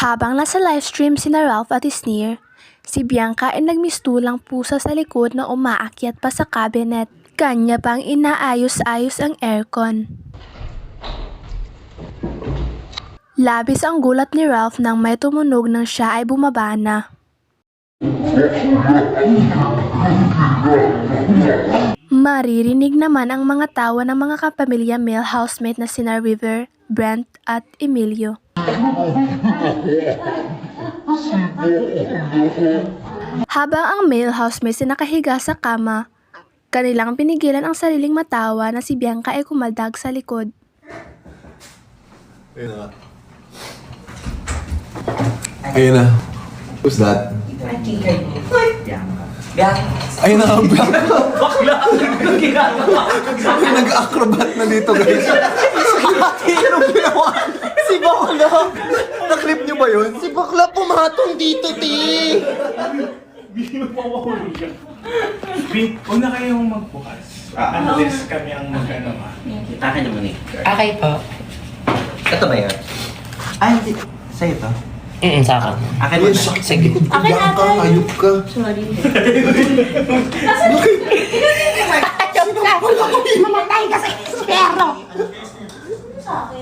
Habang nasa livestream sina Ralph at Sneer, si Bianca ay nagmistulang pusa sa likod na umaakyat pa sa cabinet. Kanya pang inaayos-ayos ang aircon. Labis ang gulat ni Ralph nang may tumunog nang siya ay bumaba na. Maririnig naman ang mga tawa ng mga kapamilya male housemate na sina River, Brent at Emilio. Habang ang male housemates ay nakahiga sa kama, kanilang pinigilan ang sariling matawa na si Bianca ay kumaldag sa likod. Ayun na. Ayun na. Who's that? Ayun na ang Bianca. Bakla! Ang ginagawa! Nag-acrobat na dito, guys. Anong ginawa? Si Bakla! Na-clip niyo ba yun? Si Bakla pumatong dito, ti! Hindi mo pa mahuli yan. Huwag na kayong magbukas. Unless kami ang mag-ano ha. Akin naman eh. Okay po. Ito ba yan? Ay, hindi. Sa'yo to? Sa akin. Akin Ayun, naman. sakit Sige. likod ko, Bianca. Ayup ka. Sorry. Mamatay ka sa espero! Sa akin.